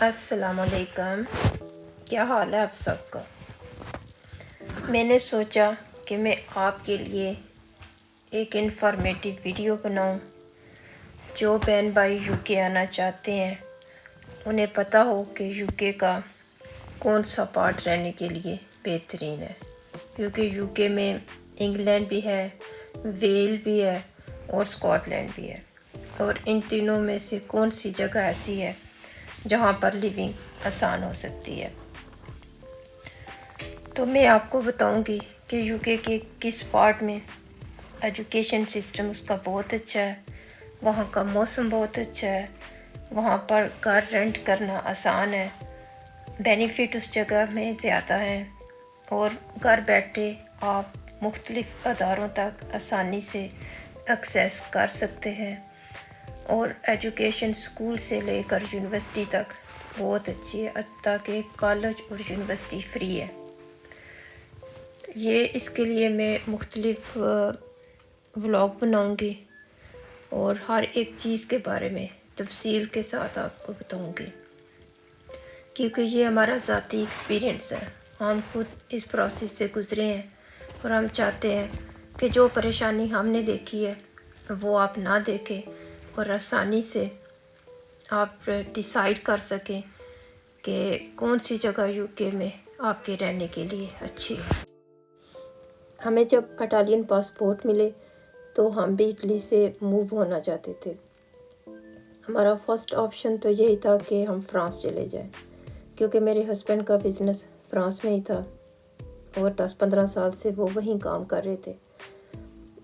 السلام علیکم، کیا حال ہے آپ سب کا؟ میں نے سوچا کہ میں آپ کے لیے ایک انفارمیٹو ویڈیو بناؤں۔ جو بہن بھائی یو کے آنا چاہتے ہیں انہیں پتہ ہو کہ یو کے کا کون سا پارٹ رہنے کے لیے بہترین ہے، کیونکہ یو کے میں انگلینڈ بھی ہے، ویل بھی ہے اور اسکاٹ لینڈ بھی ہے، اور ان تینوں میں سے کون سی جگہ ایسی ہے جہاں پر لیونگ آسان ہو سکتی ہے۔ تو میں آپ کو بتاؤں گی کہ یو کے کس پارٹ میں ایجوکیشن سسٹم اس کا بہت اچھا ہے، وہاں کا موسم بہت اچھا ہے، وہاں پر گھر رینٹ کرنا آسان ہے، بینیفٹ اس جگہ میں زیادہ ہیں، اور گھر بیٹھے آپ مختلف اداروں تک آسانی سے ایکسیس کر سکتے ہیں، اور ایجوکیشن اسکول سے لے کر یونیورسٹی تک بہت اچھی ہے، حتیٰ کہ کالج اور یونیورسٹی فری ہے۔ اس کے لیے میں مختلف ولاگ بناؤں گی اور ہر ایک چیز کے بارے میں تفصیل کے ساتھ آپ کو بتاؤں گی، کیونکہ یہ ہمارا ذاتی ایکسپیرینس ہے، ہم خود اس پروسیس سے گزرے ہیں، اور ہم چاہتے ہیں کہ جو پریشانی ہم نے دیکھی ہے وہ آپ نہ دیکھیں اور آسانی سے آپ ڈیسائیڈ کر سکیں کہ کون سی جگہ یو کے میں آپ کے رہنے کے لیے اچھی ہے۔ ہمیں جب اٹالین پاسپورٹ ملے تو ہم بھی اٹلی سے موو ہونا چاہتے تھے۔ ہمارا فرسٹ آپشن تو یہی تھا کہ ہم فرانس چلے جائیں، کیونکہ میرے ہسبینڈ کا بزنس فرانس میں ہی تھا اور 10-15 سال سے وہ وہیں کام کر رہے تھے،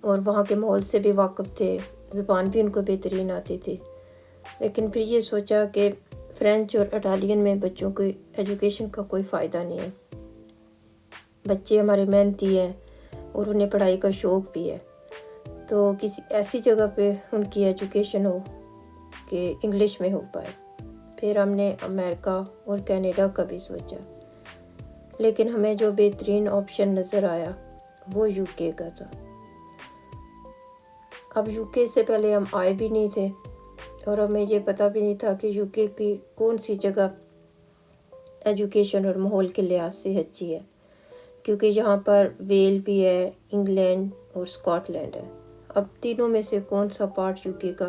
اور وہاں کے ماحول سے بھی واقف تھے، زبان بھی ان کو بہترین آتی تھی۔ لیکن پھر یہ سوچا کہ فرینچ اور اٹالین میں بچوں کو ایجوکیشن کا کوئی فائدہ نہیں ہے، بچے ہمارے محنتی ہیں اور انہیں پڑھائی کا شوق بھی ہے، تو کسی ایسی جگہ پہ ان کی ایجوکیشن ہو کہ انگلش میں ہو پائے۔ پھر ہم نے امریکہ اور کینیڈا کا بھی سوچا، لیکن ہمیں جو بہترین آپشن نظر آیا وہ یو کے کا تھا۔ اب یو کے سے پہلے ہم آئے بھی نہیں تھے، اور ہمیں یہ پتہ بھی نہیں تھا کہ یو کے کی کون سی جگہ ایجوکیشن اور ماحول کے لحاظ سے اچھی ہے، کیونکہ یہاں پر ویل بھی ہے، انگلینڈ اور اسکاٹ لینڈ ہے۔ اب تینوں میں سے کون سا پارٹ یو کے کا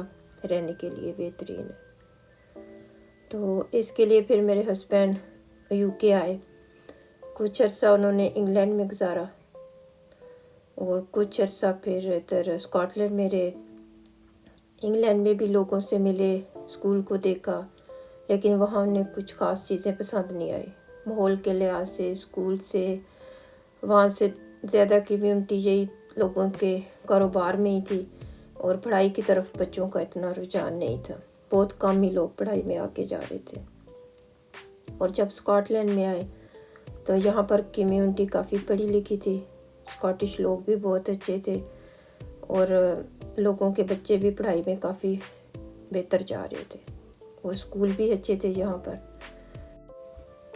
رہنے کے لیے بہترین ہے؟ تو اس کے لیے پھر میرے ہسبینڈ یو کے آئے، کچھ عرصہ انہوں نے انگلینڈ میں گزارا، اور کچھ عرصہ پھر ادھر اسکاٹ لینڈ میں رہے۔ انگلینڈ میں بھی لوگوں سے ملے، اسکول کو دیکھا، لیکن وہاں انہیں کچھ خاص چیزیں پسند نہیں آئی، ماحول کے لحاظ سے، اسکول سے، وہاں سے زیادہ کمیونٹی یہی لوگوں کے کاروبار میں ہی تھی، اور پڑھائی کی طرف بچوں کا اتنا رجحان نہیں تھا، بہت کم ہی لوگ پڑھائی میں آگے جا رہے تھے۔ اور جب اسکاٹ لینڈ میں آئے تو یہاں پر کمیونٹی کافی پڑھی لکھی تھی، اسکاٹش لوگ بھی بہت اچھے تھے، اور لوگوں کے بچے بھی پڑھائی میں کافی بہتر جا رہے تھے، اور اسکول بھی اچھے تھے یہاں پر۔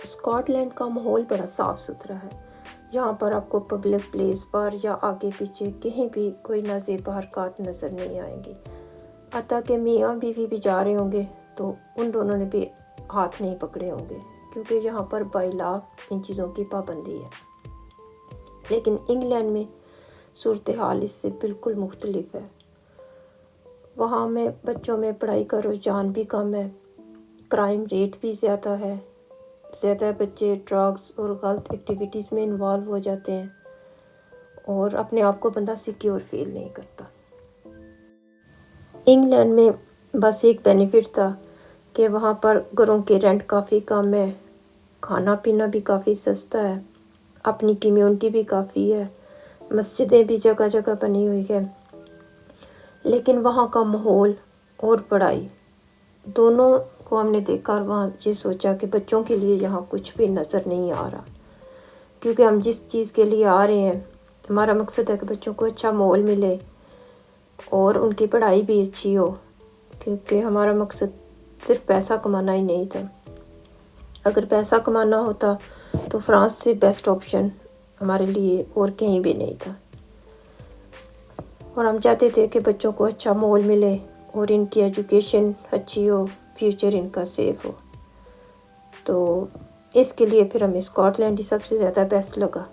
اسکاٹ لینڈ کا ماحول بڑا صاف ستھرا ہے، یہاں پر آپ کو پبلک پلیس پر یا آگے پیچھے کہیں بھی کوئی نازیبا حرکات نظر نہیں آئیں گی، حتیٰ کہ میاں بیوی بھی جا رہے ہوں گے تو ان دونوں نے بھی ہاتھ نہیں پکڑے ہوں گے، کیونکہ یہاں پر بائی لا ان چیزوں کی پابندی ہے۔ لیکن انگلینڈ میں صورتحال اس سے بالکل مختلف ہے، وہاں میں بچوں میں پڑھائی کا رجحان بھی کم ہے، کرائم ریٹ بھی زیادہ ہے، زیادہ بچے ڈرگز اور غلط ایکٹیویٹیز میں انوالو ہو جاتے ہیں، اور اپنے آپ کو بندہ سیکیور فیل نہیں کرتا۔ انگلینڈ میں بس ایک بینیفٹ تھا کہ وہاں پر گھروں کے رینٹ کافی کم ہے، کھانا پینا بھی کافی سستا ہے، اپنی کمیونٹی بھی کافی ہے، مسجدیں بھی جگہ جگہ بنی ہوئی ہیں، لیکن وہاں کا ماحول اور پڑھائی دونوں کو ہم نے دیکھا، اور وہاں یہ سوچا کہ بچوں کے لیے یہاں کچھ بھی نظر نہیں آ رہا، کیونکہ ہم جس چیز کے لیے آ رہے ہیں ہمارا مقصد ہے کہ بچوں کو اچھا ماحول ملے اور ان کی پڑھائی بھی اچھی ہو، کیونکہ ہمارا مقصد صرف پیسہ کمانا ہی نہیں تھا۔ اگر پیسہ کمانا ہوتا تو فرانس سے بیسٹ آپشن ہمارے لیے اور کہیں بھی نہیں تھا، اور ہم چاہتے تھے کہ بچوں کو اچھا ماحول ملے اور ان کی ایجوکیشن اچھی ہو، فیوچر ان کا سیف ہو۔ تو اس کے لیے پھر ہمیں اسکاٹ لینڈ ہی سب سے زیادہ بیسٹ لگا۔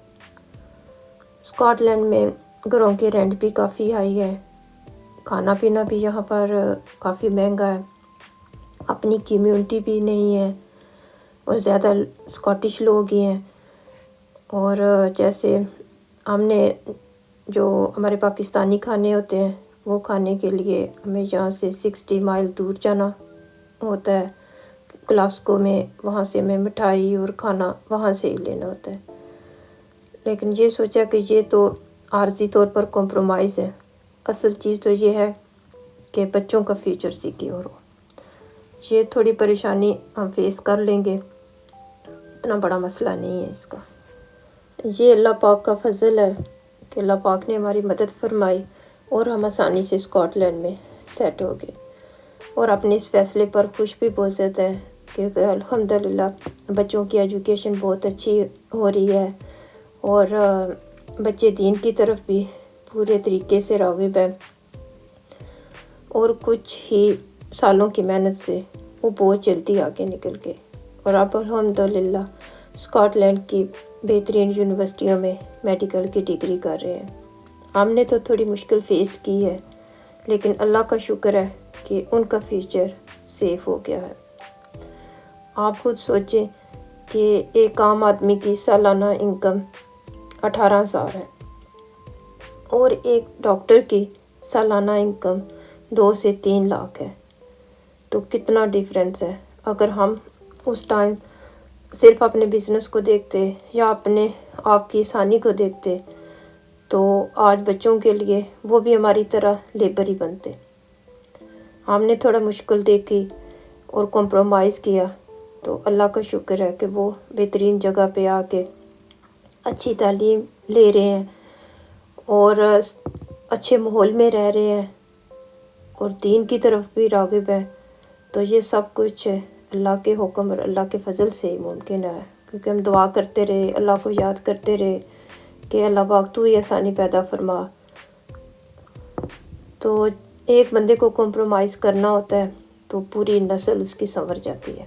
اسکاٹ لینڈ میں گھروں کے رینٹ بھی کافی ہائی ہے، کھانا پینا بھی یہاں پر کافی مہنگا ہے، اپنی کمیونٹی بھی نہیں ہے اور زیادہ اسکاٹش لوگ ہی ہیں۔ اور جیسے ہم نے جو ہمارے پاکستانی کھانے ہوتے ہیں وہ کھانے کے لیے ہمیں یہاں سے 60 مائل دور جانا ہوتا ہے گلاسکو میں، وہاں سے ہمیں مٹھائی اور کھانا وہاں سے ہی لینا ہوتا ہے۔ لیکن یہ سوچا کہ یہ تو عارضی طور پر کمپرومائز ہے، اصل چیز تو یہ ہے کہ بچوں کا فیوچر سیکیور ہو۔ یہ تھوڑی پریشانی ہم فیس کر لیں گے، اتنا بڑا مسئلہ نہیں ہے اس کا۔ یہ اللہ پاک کا فضل ہے کہ اللہ پاک نے ہماری مدد فرمائی اور ہم آسانی سے اسکاٹ لینڈ میں سیٹ ہو گئے، اور اپنے اس فیصلے پر خوش بھی بہت زیادہ ہیں کیونکہ الحمدللہ بچوں کی ایجوکیشن بہت اچھی ہو رہی ہے، اور بچے دین کی طرف بھی پورے طریقے سے راغب ہیں، اور کچھ ہی سالوں کی محنت سے وہ بہت جلدی آگے نکل گئے، اور اب الحمدللہ اسکاٹ لینڈ کی بہترین یونیورسٹیوں میں میڈیکل کی ڈگری کر رہے ہیں۔ ہم نے تو تھوڑی مشکل فیس کی ہے، لیکن اللہ کا شکر ہے کہ ان کا فیوچر سیف ہو گیا ہے۔ آپ خود سوچیں کہ ایک عام آدمی کی سالانہ انکم 18,000 ہے اور ایک ڈاکٹر کی سالانہ انکم 2 سے 3 لاکھ ہے، تو کتنا ڈیفرنس ہے۔ اگر ہم اس ٹائم صرف اپنے بزنس کو دیکھتے یا اپنے آپ کی آسانی کو دیکھتے تو آج بچوں کے لیے وہ بھی ہماری طرح لیبر ہی بنتے۔ ہم نے تھوڑا مشکل دیکھی اور کمپرومائز کیا، تو اللہ کا شکر ہے کہ وہ بہترین جگہ پہ آ کے اچھی تعلیم لے رہے ہیں اور اچھے ماحول میں رہ رہے ہیں اور دین کی طرف بھی راغب ہیں۔ تو یہ سب کچھ اللہ کے حکم اور اللہ کے فضل سے ہی ممکن ہے، کیونکہ ہم دعا کرتے رہے، اللہ کو یاد کرتے رہے کہ اللہ پاک تو ہی آسانی پیدا فرما۔ تو ایک بندے کو کمپرومائز کرنا ہوتا ہے تو پوری نسل اس کی سنور جاتی ہے۔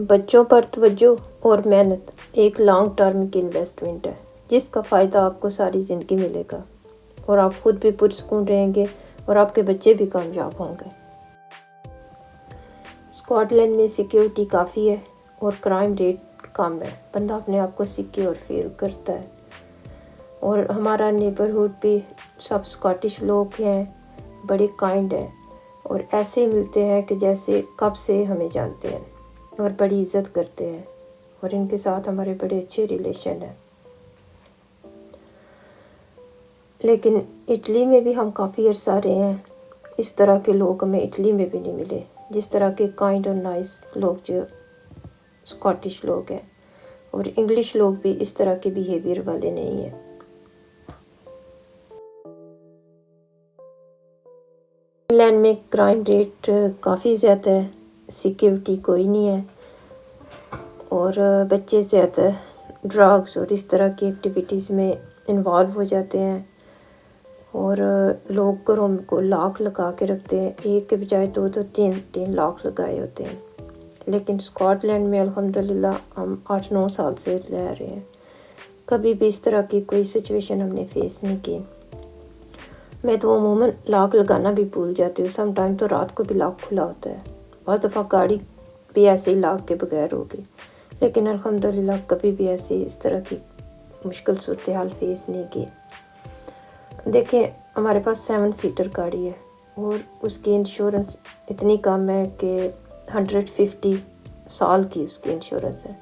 بچوں پر توجہ اور محنت ایک لانگ ٹرم کی انویسٹمنٹ ہے جس کا فائدہ آپ کو ساری زندگی ملے گا، اور آپ خود بھی پرسکون رہیں گے اور آپ کے بچے بھی کامیاب ہوں گے۔ اسکاٹ لینڈ میں سیکیورٹی کافی ہے اور کرائم ریٹ کم ہے، بندہ اپنے آپ کو سیکیور فیل کرتا ہے، اور ہمارا نیبرہڈ بھی سب اسکاٹش لوگ ہیں، بڑے کائنڈ ہیں اور ایسے ملتے ہیں کہ جیسے کب سے ہمیں جانتے ہیں اور بڑی عزت کرتے ہیں، اور ان کے ساتھ ہمارے بڑے اچھے ریلیشن ہیں۔ لیکن اٹلی میں بھی ہم کافی عرصہ رہے ہیں، اس طرح کے لوگ ہمیں اٹلی میں بھی نہیں ملے، جس طرح کے کائنڈ اور نائس لوگ جو اسکاٹش لوگ ہیں، اور انگلش لوگ بھی اس طرح کے بیہیویئر والے نہیں ہیں۔ انگلینڈ میں کرائم ریٹ کافی زیادہ ہے، سیکیورٹی کوئی نہیں ہے، اور بچے زیادہ ڈرگز اور اس طرح کی ایکٹیویٹیز میں انوالو ہو جاتے ہیں، اور لوگ گھروں کو لاک لگا کے رکھتے ہیں، ایک کے بجائے 2-3 لاک لگائے ہوتے ہیں۔ لیکن اسکاٹ لینڈ میں الحمدللہ ہم 8-9 سال سے رہ رہے ہیں، کبھی بھی اس طرح کی کوئی سچویشن ہم نے فیس نہیں کی۔ میں تو عموماً لاک لگانا بھی بھول جاتی ہوں، سم ٹائم تو رات کو بھی لاک کھلا ہوتا ہے، بہت دفعہ گاڑی بھی ایسے ہی لاک کے بغیر ہوگی، لیکن الحمدللہ کبھی بھی ایسی اس طرح کی مشکل صورتحال فیس نہیں کی۔ دیکھیں ہمارے پاس 7 سیٹر گاڑی ہے اور اس کی انشورنس اتنی کم ہے کہ 150 سال کی اس کی انشورنس ہے۔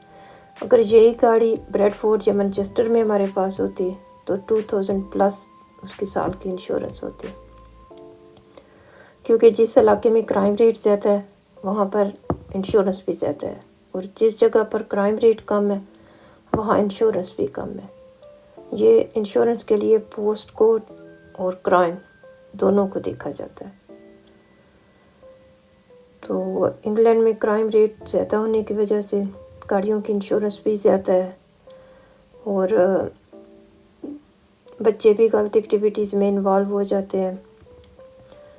اگر یہی گاڑی بریڈ فورڈ یا مانچسٹر میں ہمارے پاس ہوتی تو 2000 پلس اس کی سال کی انشورنس ہوتی، کیونکہ جس علاقے میں کرائم ریٹ زیادہ ہے وہاں پر انشورنس بھی زیادہ ہے، اور جس جگہ پر کرائم ریٹ کم ہے وہاں انشورنس بھی کم ہے۔ یہ انشورنس کے لیے پوسٹ کوڈ اور کرائم دونوں کو دیکھا جاتا ہے۔ تو انگلینڈ میں کرائم ریٹ زیادہ ہونے کی وجہ سے گاڑیوں کی انشورنس بھی زیادہ ہے، اور بچے بھی غلط ایکٹیویٹیز میں انوالو ہو جاتے ہیں،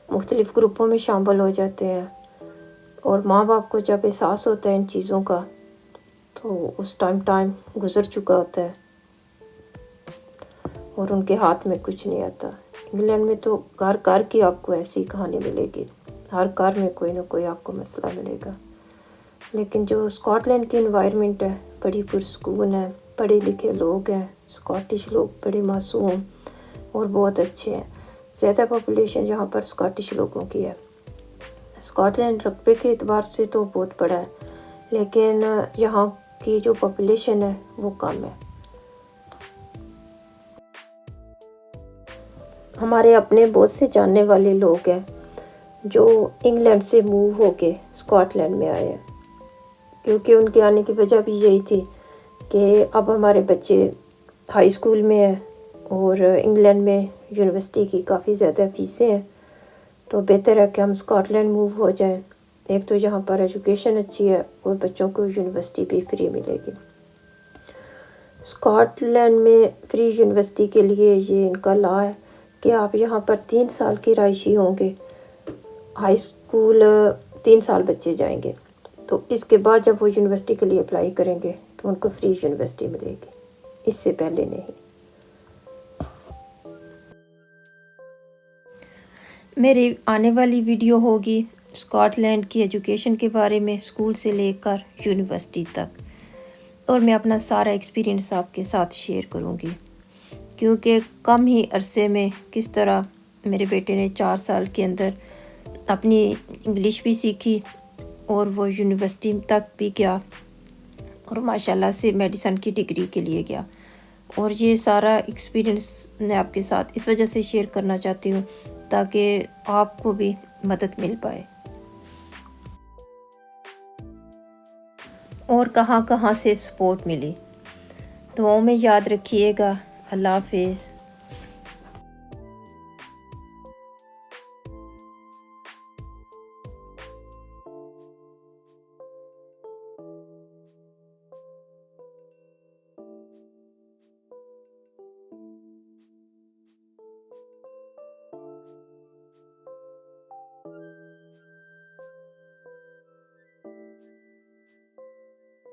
مختلف گروپوں میں شامل ہو جاتے ہیں، اور ماں باپ کو جب احساس ہوتا ہے ان چیزوں کا تو اس ٹائم گزر چکا ہوتا ہے اور ان کے ہاتھ میں کچھ نہیں آتا۔ انگلینڈ میں تو گھر گھر کی آپ کو ایسی کہانی ملے گی، ہر گھر میں کوئی نہ کوئی آپ کو مسئلہ ملے گا۔ لیکن جو اسکاٹ لینڈ کی انوائرمنٹ ہے بڑی پرسکون ہے، پڑھے لکھے لوگ ہیں، اسکاٹش لوگ بڑے معصوم اور بہت اچھے ہیں۔ زیادہ پاپولیشن یہاں پر اسکاٹش لوگوں کی ہے۔ اسکاٹ لینڈ رقبے کے اعتبار سے تو بہت بڑا ہے، لیکن یہاں کی جو پاپولیشن ہے وہ کم ہے۔ ہمارے اپنے بہت سے جاننے والے لوگ ہیں جو انگلینڈ سے موو ہو کے اسکاٹ لینڈ میں آئے ہیں، کیونکہ ان کے آنے کی وجہ بھی یہی تھی کہ اب ہمارے بچے ہائی اسکول میں ہیں اور انگلینڈ میں یونیورسٹی کی کافی زیادہ فیسیں ہیں، تو بہتر ہے کہ ہم اسکاٹ لینڈ موو ہو جائیں۔ ایک تو یہاں پر ایجوکیشن اچھی ہے اور بچوں کو یونیورسٹی بھی فری ملے گی۔ اسکاٹ لینڈ میں فری یونیورسٹی کے لیے یہ ان کا لا ہے کہ آپ یہاں پر 3 سال کی رہائشی ہوں گے، ہائی اسکول 3 سال بچے جائیں گے، تو اس کے بعد جب وہ یونیورسٹی کے لیے اپلائی کریں گے تو ان کو فری یونیورسٹی ملے گی، اس سے پہلے نہیں۔ میری آنے والی ویڈیو ہوگی اسکاٹ لینڈ کی ایجوکیشن کے بارے میں، اسکول سے لے کر یونیورسٹی تک، اور میں اپنا سارا ایکسپیرینس آپ کے ساتھ شیئر کروں گی، کیونکہ کم ہی عرصے میں کس طرح میرے بیٹے نے 4 سال کے اندر اپنی انگلش بھی سیکھی اور وہ یونیورسٹی تک بھی گیا اور ماشاءاللہ سے میڈیسن کی ڈگری کے لیے گیا۔ اور یہ سارا ایکسپیرینس میں آپ کے ساتھ اس وجہ سے شیئر کرنا چاہتی ہوں تاکہ آپ کو بھی مدد مل پائے۔ اور کہاں کہاں سے سپورٹ ملی، دعاؤں میں یاد رکھیے گا۔ اللہ حافظ۔